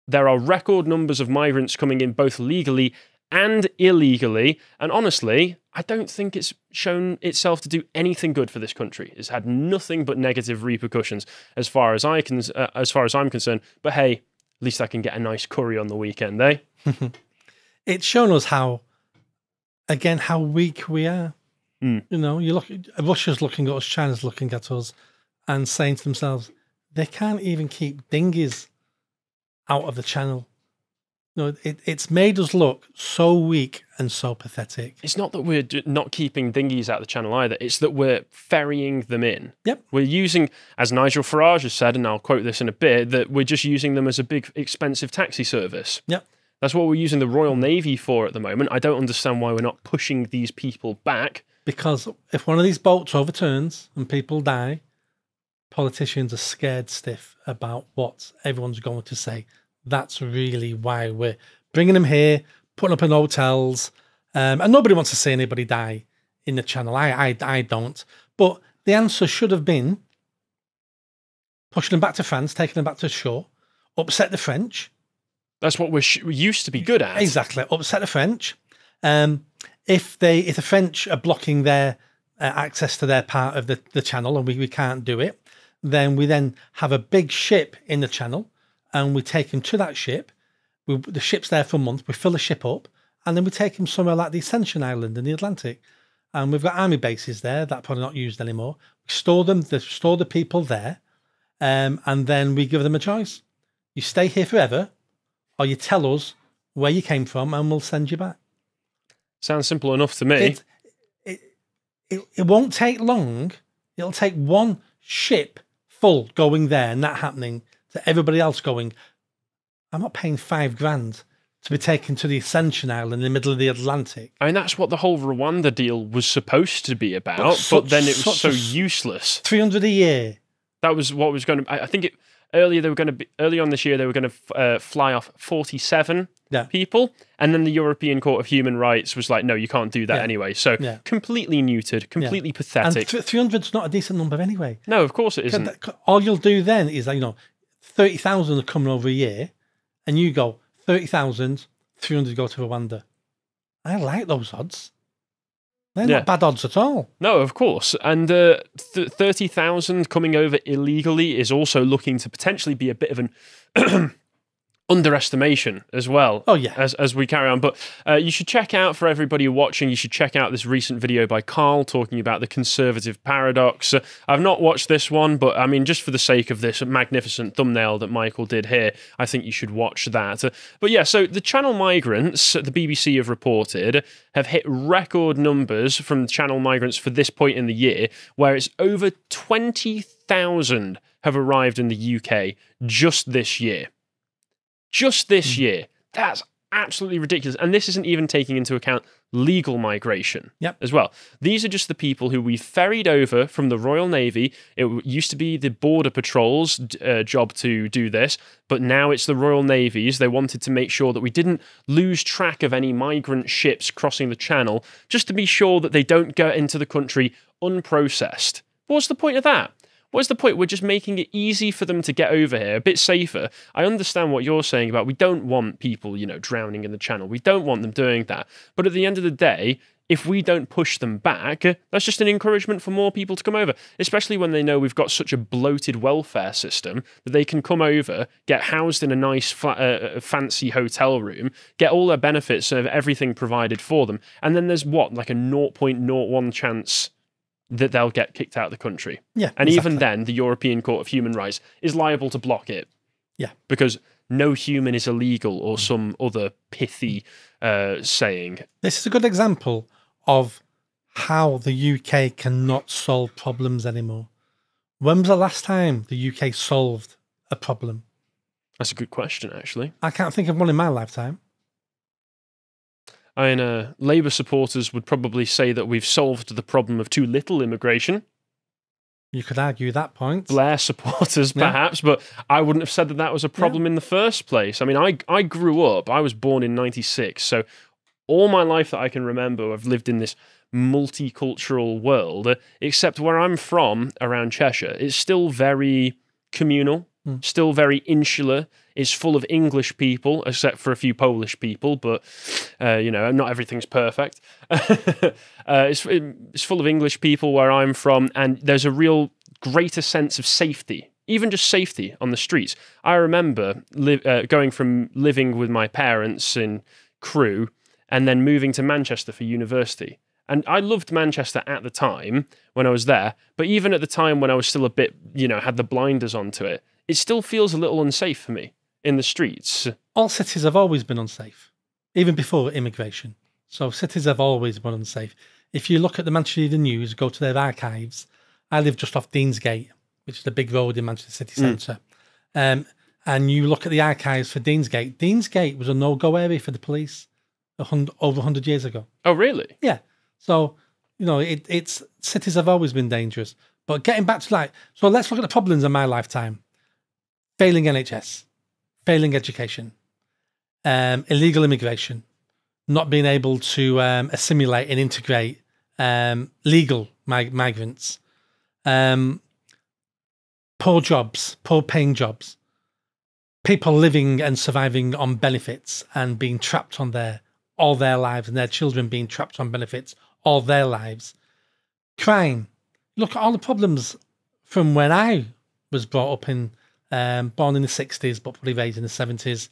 there are record numbers of migrants coming in both legally and illegally. And honestly, I don't think it's shown itself to do anything good for this country. It's had nothing but negative repercussions as far as I'm concerned. But hey, at least I can get a nice curry on the weekend, eh? It's shown us how weak we are. You know, Russia's looking at us, China's looking at us, and saying to themselves, they can't even keep dinghies out of the channel. No, it's made us look so weak and so pathetic. It's not that we're not keeping dinghies out of the channel either. It's that we're ferrying them in. Yep. We're using, as Nigel Farage has said, and I'll quote this in a bit, that we're just using them as a big, expensive taxi service. Yep. That's what we're using the Royal Navy for at the moment. I don't understand why we're not pushing these people back. Because if one of these boats overturns and people die, politicians are scared stiff about what everyone's going to say. That's really why we're bringing them here, putting up in hotels, and nobody wants to see anybody die in the channel. I don't. But the answer should have been pushing them back to France, taking them back to shore, upset the French. That's what we used to be good at. Exactly, upset the French. If the French are blocking their access to their part of the channel and we can't do it, then we then have a big ship in the channel. And we take him to that ship. The ship's there for a month. We fill the ship up, and then we take him somewhere like the Ascension Island in the Atlantic. And we've got army bases there that are probably not used anymore. We store the people there, and then we give them a choice. You stay here forever, or you tell us where you came from, and we'll send you back. Sounds simple enough to me. It won't take long. It'll take one ship full going there and that happening, to everybody else going, I'm not paying $5,000 to be taken to the Ascension Island in the middle of the Atlantic. I mean, that's what the whole Rwanda deal was supposed to be about, but then it was so useless. 300 a year. That was what was going to. I think early on this year they were going to fly off 47 people, and then the European Court of Human Rights was like, no, you can't do that anyway. So completely neutered, completely pathetic. And 300's not a decent number anyway. No, of course it isn't. All you'll do then is, 30,000 are coming over a year, and you go 30,000, 300 go to Rwanda. I like those odds. They're not bad odds at all. No, of course. And 30,000 coming over illegally is also looking to potentially be a bit of an underestimation as well. Oh, yeah. As we carry on. But you should check out, for everybody watching, you should check out this recent video by Carl talking about the conservative paradox. I've not watched this one, but I mean, just for the sake of this magnificent thumbnail that Michael did here, I think you should watch that. But yeah, so the channel migrants, the BBC have reported, have hit record numbers from channel migrants for this point in the year, where it's over 20,000 have arrived in the UK just this year. Just this year. That's absolutely ridiculous. And this isn't even taking into account legal migration as well. These are just the people who we ferried over from the Royal Navy. It used to be the Border Patrol's job to do this, but now it's the Royal Navy's. They wanted to make sure that we didn't lose track of any migrant ships crossing the channel, just to be sure that they don't get into the country unprocessed. What's the point of that? What's the point? We're just making it easy for them to get over here, a bit safer. I understand what you're saying about we don't want people, drowning in the channel. We don't want them doing that. But at the end of the day, if we don't push them back, that's just an encouragement for more people to come over, especially when they know we've got such a bloated welfare system that they can come over, get housed in a nice, fancy hotel room, get all their benefits of everything provided for them. And then there's like a 0.01 chance that they'll get kicked out of the country. Yeah, and even then, the European Court of Human Rights is liable to block it. Yeah. Because no human is illegal, or some other pithy saying. This is a good example of how the UK cannot solve problems anymore. When was the last time the UK solved a problem? That's a good question, actually. I can't think of one in my lifetime. I mean, Labour supporters would probably say that we've solved the problem of too little immigration. You could argue that point. Blair supporters, perhaps, but I wouldn't have said that that was a problem in the first place. I mean, I grew up, I was born in 96, so all my life that I can remember, I've lived in this multicultural world, except where I'm from, around Cheshire, it's still very communal. still very insular. It's full of English people, except for a few Polish people, but, you know, not everything's perfect. It's full of English people where I'm from, and there's a real greater sense of safety, even just safety on the streets. I remember going from living with my parents in Crewe and then moving to Manchester for university. And I loved Manchester at the time when I was there, but even at the time when I was still a bit, you know, had the blinders onto it, it still feels a little unsafe for me in the streets. All cities have always been unsafe, even before immigration. So cities have always been unsafe. If you look at the Manchester Evening News, go to their archives. I live just off Deansgate, which is the big road in Manchester city centre. And you look at the archives for Deansgate. Deansgate was a no-go area for the police over 100 years ago. Oh, really? Yeah. So, you know, it's cities have always been dangerous. But getting back to so let's look at the problems in my lifetime. Failing NHS, failing education, illegal immigration, not being able to assimilate and integrate legal migrants, poor jobs, poor paying jobs, people living and surviving on benefits and being trapped on all their lives, and their children being trapped on benefits all their lives. Crime. Look at all the problems from when I was brought up born in the 60s, but probably raised in the 70s.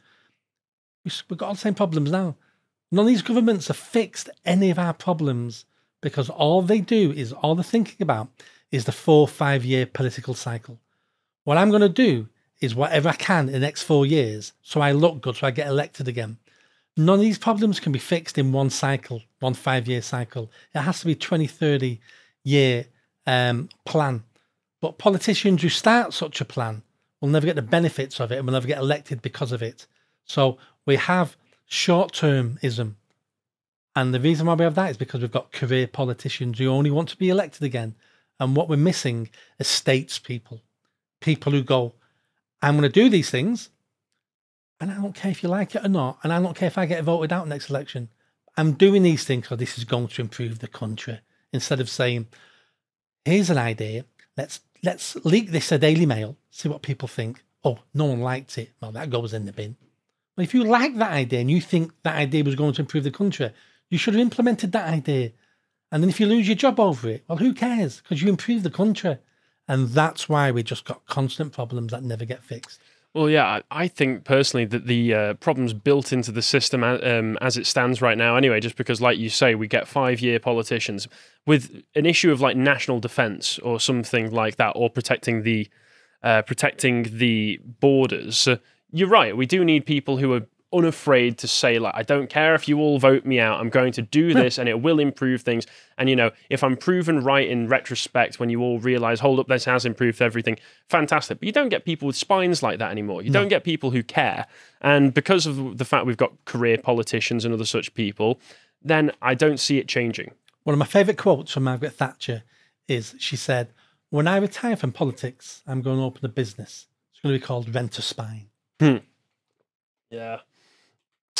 We've got all the same problems now. None of these governments have fixed any of our problems because all they're thinking about is the 4-5 year political cycle. What I'm going to do is whatever I can in the next 4 years so I look good, so I get elected again. None of these problems can be fixed in one cycle, 1 5-year cycle. It has to be 20, 30 year plan. But politicians who start such a plan will never get the benefits of it and will never get elected because of it. So we have short-termism. And the reason why we have that is because we've got career politicians who only want to be elected again. And what we're missing is statespeople. People who go, I'm going to do these things, and I don't care if you like it or not, and I don't care if I get voted out next election. I'm doing these things because this is going to improve the country. Instead of saying, here's an idea, let's leak this to Daily Mail, see what people think. Oh, no one liked it. Well, that goes in the bin. But if you like that idea and you think that idea was going to improve the country, you should have implemented that idea. And then if you lose your job over it, well, who cares? Because you improved the country. And that's why we just got constant problems that never get fixed. Well, yeah, I think personally that the problem's built into the system as it stands right now anyway, just because, like you say, we get 5-year politicians with an issue of like national defence or something like that, or protecting the borders. You're right, we do need people who are unafraid to say, like, I don't care if you all vote me out, I'm going to do this and it will improve things. And, you know, if I'm proven right in retrospect, when you all realise, hold up, this has improved everything, fantastic. But you don't get people with spines like that anymore. You don't get people who care. And because of the fact we've got career politicians and other such people, then I don't see it changing. One of my favourite quotes from Margaret Thatcher is, she said, when I retire from politics, I'm going to open a business. It's going to be called Rent a Spine. Yeah.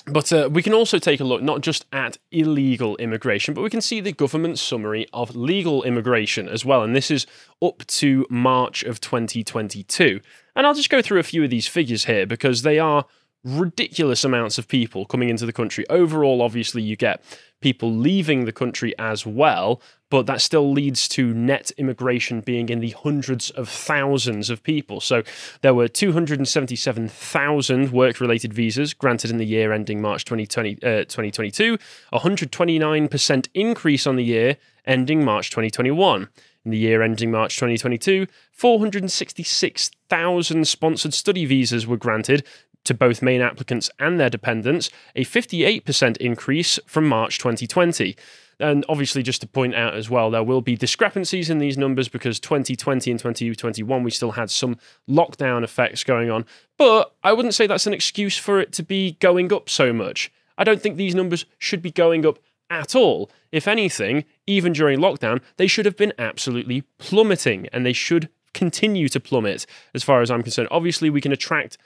But we can also take a look not just at illegal immigration, but we can see the government summary of legal immigration as well. And this is up to March of 2022. And I'll just go through a few of these figures here because they are ridiculous amounts of people coming into the country. Overall, obviously, you get people leaving the country as well, but that still leads to net immigration being in the hundreds of thousands of people. So there were 277,000 work-related visas granted in the year ending March 2022, a 129% increase on the year ending March 2021. In the year ending March 2022, 466,000 sponsored study visas were granted to both main applicants and their dependents, a 58% increase from March 2020. And obviously, just to point out as well, there will be discrepancies in these numbers because 2020 and 2021, we still had some lockdown effects going on. But I wouldn't say that's an excuse for it to be going up so much. I don't think these numbers should be going up at all. If anything, even during lockdown, they should have been absolutely plummeting, and they should continue to plummet as far as I'm concerned. Obviously, we can attract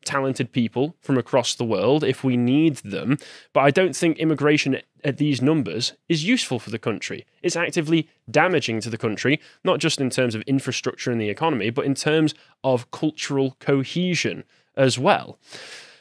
talented people from across the world if we need them. But I don't think immigration at these numbers is useful for the country. It's actively damaging to the country, not just in terms of infrastructure and the economy, but in terms of cultural cohesion as well.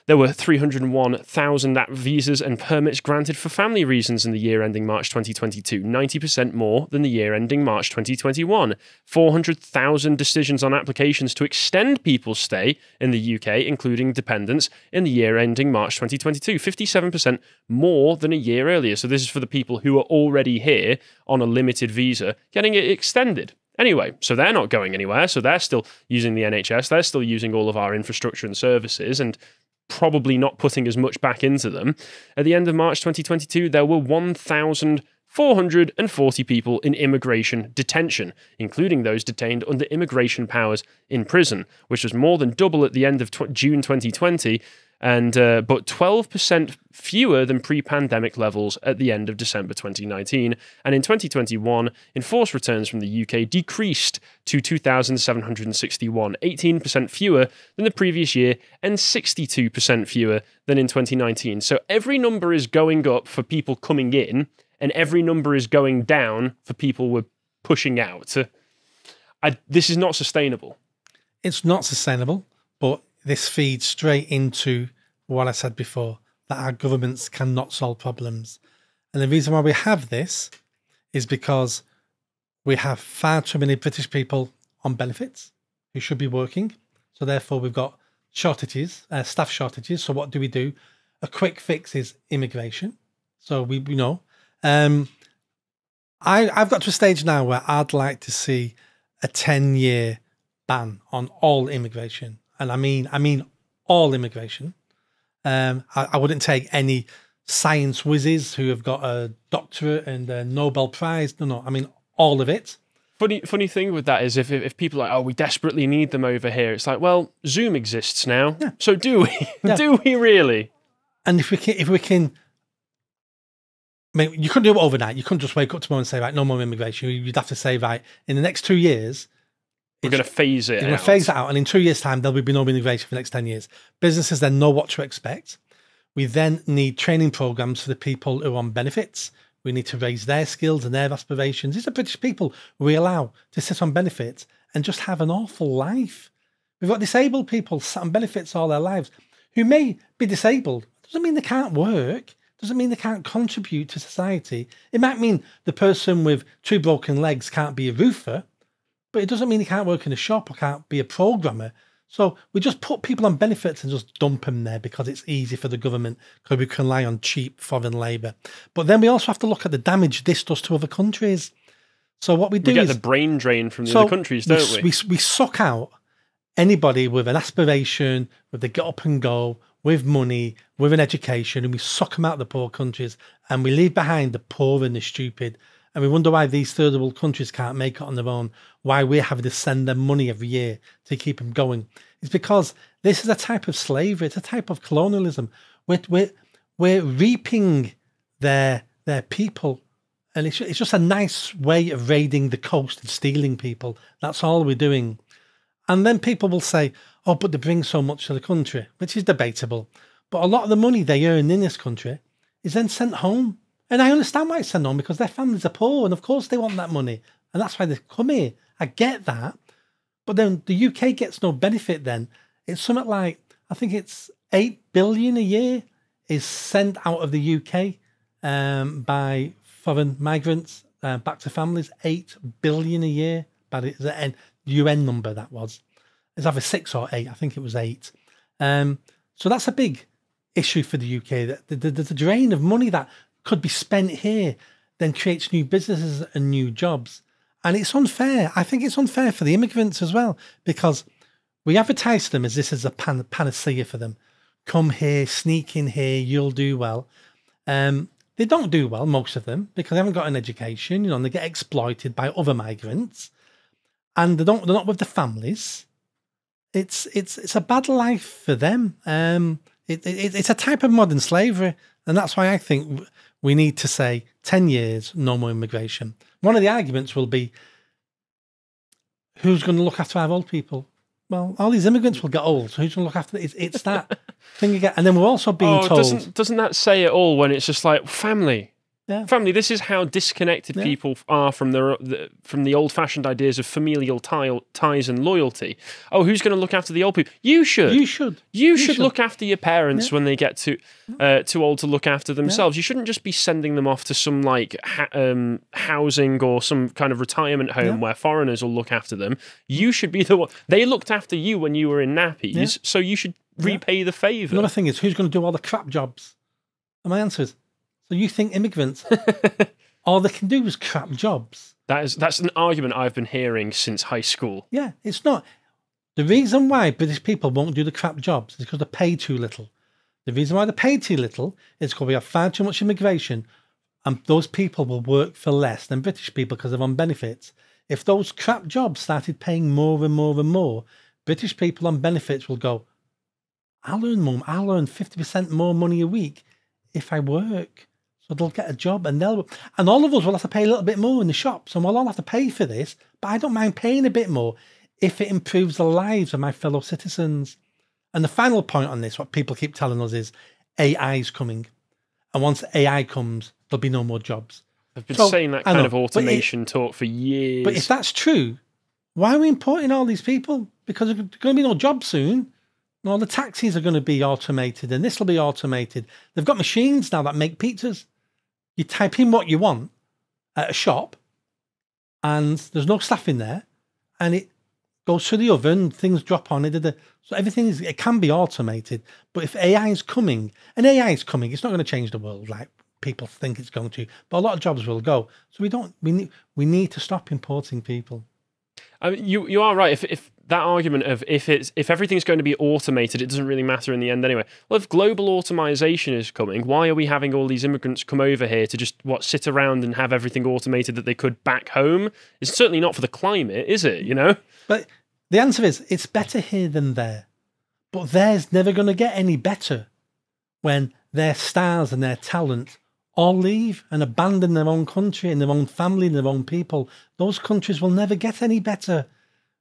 There were 301,000 visas and permits granted for family reasons in the year ending March 2022, 90% more than the year ending March 2021. 400,000 decisions on applications to extend people's stay in the UK, including dependents, in the year ending March 2022, 57% more than a year earlier. So this is for the people who are already here on a limited visa, getting it extended. Anyway, so they're not going anywhere. So they're still using the NHS. They're still using all of our infrastructure and services, and probably not putting as much back into them. At the end of March 2022, there were 1,440 people in immigration detention, including those detained under immigration powers in prison, which was more than double at the end of June 2020, and but 12% fewer than pre-pandemic levels at the end of December 2019. And in 2021, enforced returns from the UK decreased to 2,761, 18% fewer than the previous year and 62% fewer than in 2019. So every number is going up for people coming in, and every number is going down for people we're pushing out. This is not sustainable. It's not sustainable, but this feeds straight into what I said before, that our governments cannot solve problems. And the reason why we have this is because we have far too many British people on benefits who should be working. So therefore we've got shortages, staff shortages. So what do? A quick fix is immigration. So we know. I've got to a stage now where I'd like to see a 10-year ban on all immigration. And I mean all immigration. I wouldn't take any science whizzes who have got a doctorate and a Nobel Prize. No, I mean all of it. Funny thing with that is if people are like, oh, we desperately need them over here, it's like, well, Zoom exists now. Yeah. So do we? Yeah. Do we really? And if we can, I mean, you couldn't do it overnight. You couldn't just wake up tomorrow and say, right, no more immigration. You'd have to say, right, in the next 2 years, we're going to phase it out. We're going to phase it out. And in 2 years' time, there'll be no immigration for the next 10 years. Businesses then know what to expect. We then need training programs for the people who are on benefits. We need to raise their skills and their aspirations. These are British people we allow to sit on benefits and just have an awful life. We've got disabled people sat on benefits all their lives who may be disabled. Doesn't mean they can't work. Doesn't mean they can't contribute to society. It might mean the person with 2 broken legs can't be a roofer, but it doesn't mean he can't work in a shop or can't be a programmer. So we just put people on benefits and just dump them there because it's easy for the government, because we can rely on cheap foreign labour. But then we also have to look at the damage this does to other countries. So what we do is... We get the brain drain from the other countries, don't we? We suck out anybody with an aspiration, with the get up and go, with money, with an education, and we suck them out of the poor countries, and we leave behind the poor and the stupid. And we wonder why these third world countries can't make it on their own, why we're having to send them money every year to keep them going. It's because this is a type of slavery. It's a type of colonialism. We're reaping their people. And it's just a nice way of raiding the coast and stealing people. That's all we're doing. And then people will say, oh, but they bring so much to the country, which is debatable. But a lot of the money they earn in this country is then sent home. And I understand why it's sent home, because their families are poor and of course they want that money. And that's why they come here. I get that. But then the UK gets no benefit then. It's something like, I think it's 8 billion a year is sent out of the UK by foreign migrants back to families. 8 billion a year. By the UN number that was. It's either 6 or 8. I think it was 8. So that's a big issue for the UK. The drain of money that could be spent here then creates new businesses and new jobs. And it's unfair. I think it's unfair for the immigrants as well, because we advertise them as this is a panacea for them. Come here, sneak in here, you'll do well. They don't do well, most of them, because they haven't got an education, and they get exploited by other migrants, and they're not with the families. It's a bad life for them. It's a type of modern slavery, and that's why I think we need to say 10 years, no more immigration. One of the arguments will be, who's going to look after our old people? Well, all these immigrants will get old. So who's going to look after it? It's that thing again. And then we're also being told. Doesn't that say it all when it's just like family? Yeah. Family. This is how disconnected people are from the old-fashioned ideas of familial ties and loyalty. Oh, who's going to look after the old people? You should. You should look after your parents when they get too old to look after themselves. You shouldn't just be sending them off to some like housing or some kind of retirement home where foreigners will look after them. You should be the one. They looked after you when you were in nappies, so you should repay the favour. Another thing is, who's going to do all the crap jobs? And my answer is, so you think immigrants, all they can do is crap jobs? That's an argument I've been hearing since high school. Yeah, it's not. The reason why British people won't do the crap jobs is because they pay too little. The reason why they pay too little is because we have far too much immigration, and those people will work for less than British people because they're on benefits. If those crap jobs started paying more and more and more, British people on benefits will go, I'll earn 50% more money a week if I work. So they'll get a job and all of us will have to pay a little bit more in the shops, and we'll all have to pay for this, but I don't mind paying a bit more if it improves the lives of my fellow citizens. And the final point on this, what people keep telling us is AI is coming. And once AI comes, there'll be no more jobs. I've been saying that kind of automation talk for years. But if that's true, why are we importing all these people? Because there's going to be no jobs soon. All the taxis are going to be automated, and this will be automated. They've got machines now that make pizzas. You type in what you want at a shop, and there's no staff in there, and it goes through the oven, things drop on it. So everything it can be automated. But if AI is coming, it's not going to change the world like people think it's going to, but a lot of jobs will go. So we need to stop importing people. I mean, you are right. If that argument of if everything's going to be automated, it doesn't really matter in the end anyway. Well, if global automation is coming, why are we having all these immigrants come over here to just sit around and have everything automated that they could back home? It's certainly not for the climate, is it? But the answer is it's better here than there. But there's never going to get any better when their stars and their talent all leave and abandon their own country and their own family and their own people. Those countries will never get any better.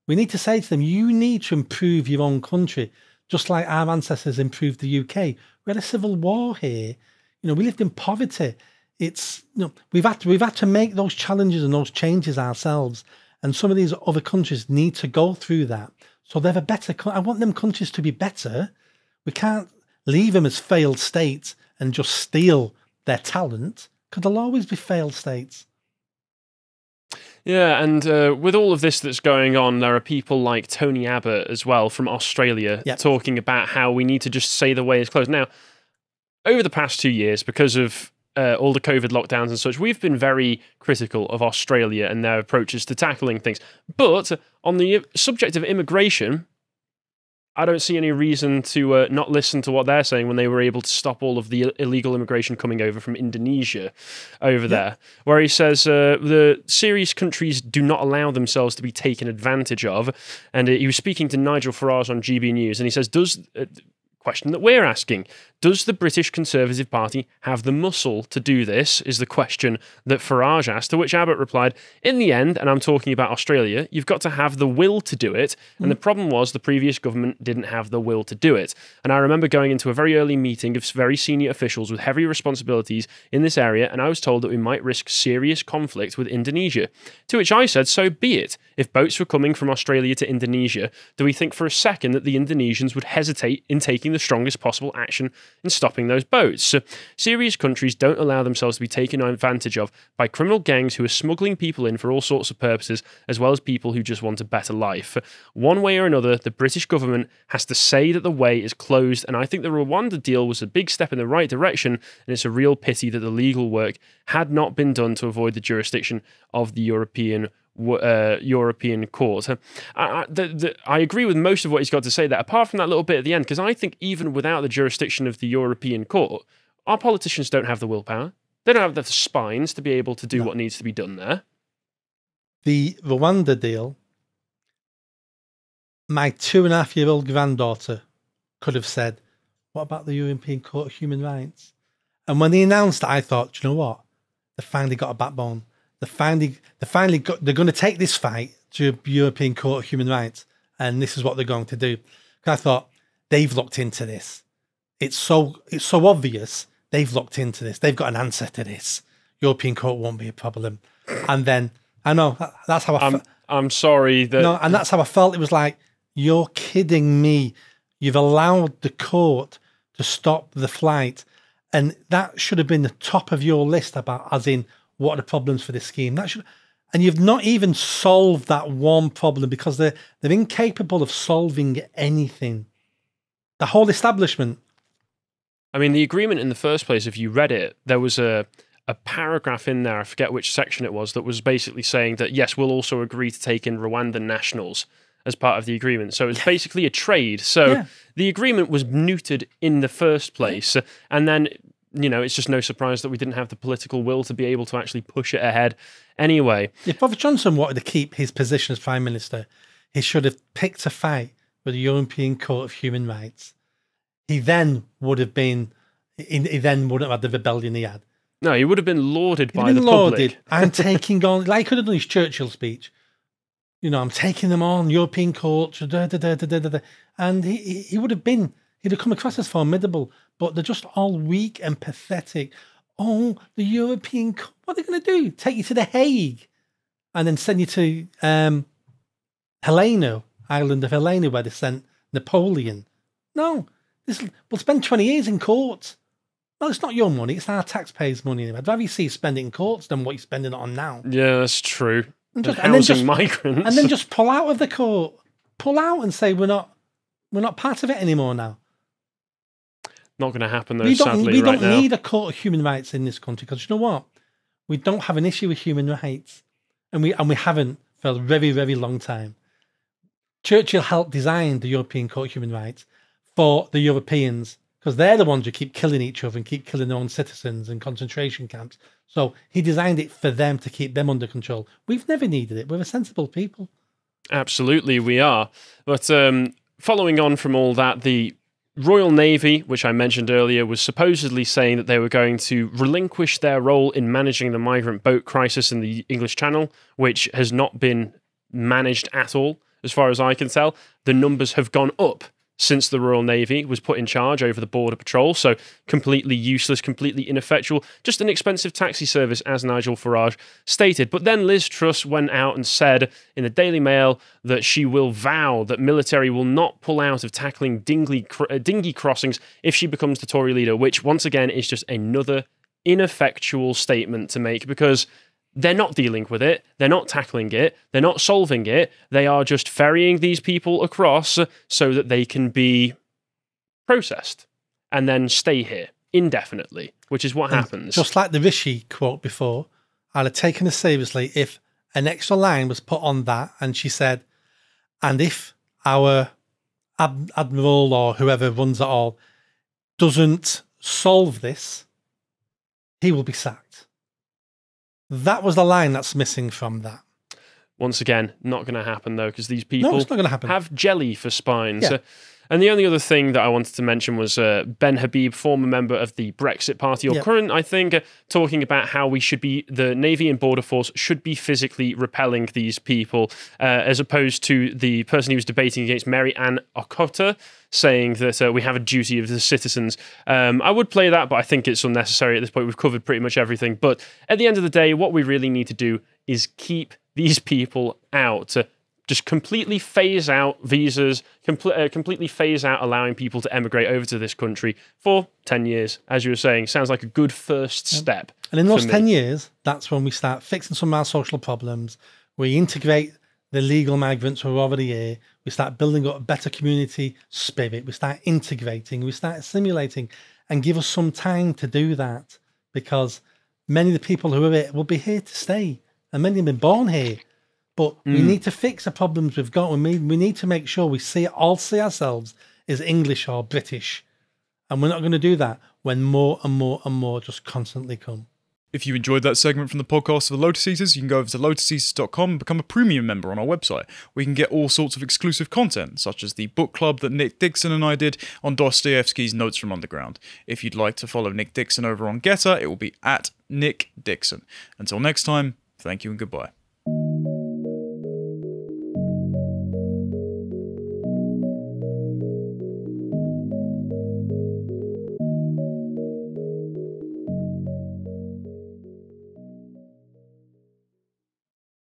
We need to say to them, you need to improve your own country, just like our ancestors improved the UK. We had a civil war here. We lived in poverty. We've had to make those challenges and those changes ourselves. And some of these other countries need to go through that. So they're I want them countries to be better. We can't leave them as failed states and just steal their talent, because there'll always be failed states. Yeah, and with all of this that's going on, there are people like Tony Abbott as well from Australia talking about how we need to just say the way is closed. Now, over the past 2 years, because of all the COVID lockdowns and such, we've been very critical of Australia and their approaches to tackling things. But on the subject of immigration, I don't see any reason to not listen to what they're saying when they were able to stop all of the illegal immigration coming over from Indonesia over there, where he says the serious countries do not allow themselves to be taken advantage of. And he was speaking to Nigel Farage on GB News, and he says, question that we're asking. Does the British Conservative Party have the muscle to do this, is the question that Farage asked, to which Abbott replied, in the end, and I'm talking about Australia, you've got to have the will to do it, and the problem was the previous government didn't have the will to do it. And I remember going into a very early meeting of very senior officials with heavy responsibilities in this area, and I was told that we might risk serious conflict with Indonesia. To which I said, so be it. If boats were coming from Australia to Indonesia, do we think for a second that the Indonesians would hesitate in taking the strongest possible action in stopping those boats? So, serious countries don't allow themselves to be taken advantage of by criminal gangs who are smuggling people in for all sorts of purposes, as well as people who just want a better life. One way or another, the British government has to say that the way is closed, and I think the Rwanda deal was a big step in the right direction, and it's a real pity that the legal work had not been done to avoid the jurisdiction of the European Court. I agree with most of what he's got to say there, apart from that little bit at the end, because I think even without the jurisdiction of the European Court, our politicians don't have the willpower. They don't have the spines to be able to do what needs to be done there. The Rwanda deal, my 2.5-year-old granddaughter could have said, what about the European Court of Human Rights? And when he announced that, I thought, you know what? They finally got a backbone. They're going to take this fight to the European Court of Human Rights. and this is what they're going to do. I thought, they've looked into this. It's so obvious they've looked into this. They've got an answer to this. European Court won't be a problem. And then, I know, that's how I felt. I'm sorry that... No, and that's how I felt. It was like, you're kidding me. You've allowed the court to stop the flight. And that should have been the top of your list about, as in, what are the problems for this scheme? And you've not even solved that one problem because they're incapable of solving anything. The whole establishment. I mean, the agreement in the first place, if you read it, there was a paragraph in there, I forget which section it was, that was basically saying that, yes, we'll also agree to take in Rwandan nationals as part of the agreement. So it's basically a trade. So the agreement was neutered in the first place. And then, you know, it's just no surprise that we didn't have the political will to be able to actually push it ahead anyway. If Boris Johnson wanted to keep his position as Prime Minister, he should have picked a fight with the European Court of Human Rights. He then would have been, he then wouldn't have had the rebellion he had. No, he would have been lauded by the public. I'm taking on, like he could have done his Churchill speech. You know, I'm taking them on, European courts, and he would have been, he'd have come across as formidable, but they're just all weak and pathetic. Oh, the European Court, what are they going to do? Take you to The Hague and then send you to Helena, island of Helena, where they sent Napoleon. No, we'll spend 20 years in court. Well, it's not your money, it's our taxpayers' money. I'd rather you see you spend it in courts than what you're spending it on now. Yeah, that's true. And housing migrants. And then just pull out of the court. Pull out and say we're not part of it anymore now. Not going to happen though, sadly, we right now. We don't need a court of human rights in this country because you know what? We don't have an issue with human rights. And we haven't for a very, very long time. Churchill helped design the European Court of Human Rights for the Europeans because they're the ones who keep killing each other and keep killing their own citizens in concentration camps. So he designed it for them to keep them under control. We've never needed it. We're a sensible people. Absolutely, we are. But following on from all that, the Royal Navy, which I mentioned earlier, was supposedly saying that they were going to relinquish their role in managing the migrant boat crisis in the English Channel, which has not been managed at all, as far as I can tell. The numbers have gone up since the Royal Navy was put in charge over the border patrol, so completely useless, completely ineffectual, just an expensive taxi service, as Nigel Farage stated. But then Liz Truss went out and said in the Daily Mail that she will vow that military will not pull out of tackling dinghy crossings if she becomes the Tory leader, which once again is just another ineffectual statement to make because they're not dealing with it, they're not tackling it, they're not solving it, they are just ferrying these people across so that they can be processed and then stay here indefinitely, which is what happens. Just like the Rishi quote before, I'd have taken her seriously if an extra line was put on that and she said, and if our admiral or whoever runs it all doesn't solve this, he will be sacked. That was the line that's missing from that. Once again, not going to happen though, because these people it's not going to happen. Have jelly for spines. Yeah. And the only other thing that I wanted to mention was Ben Habib, former member of the Brexit Party, or current, I think, talking about how the Navy and Border Force should be physically repelling these people, as opposed to the person he was debating against, Mary Ann Okota, saying that we have a duty of the citizens. I would play that, but I think it's unnecessary at this point. We've covered pretty much everything. But at the end of the day, what we really need to do is keep these people out. Just completely phase out visas, completely phase out allowing people to emigrate over to this country for 10 years, as you were saying. Sounds like a good first step. And in those 10 years, that's when we start fixing some of our social problems. We integrate the legal migrants who are already here. We start building up a better community spirit. We start integrating. We start assimilating and give us some time to do that because many of the people who are here will be here to stay and many have been born here. But we need to fix the problems we've got. We need to make sure we all see ourselves as English or British. And we're not going to do that when more and more and more just constantly come. If you enjoyed that segment from the podcast of the Lotus Eaters, you can go over to lotuseaters.com and become a premium member on our website, where you can get all sorts of exclusive content, such as the book club that Nick Dixon and I did on Dostoevsky's Notes from Underground. If you'd like to follow Nick Dixon over on Getter, it will be @Nick Dixon. Until next time, thank you and goodbye.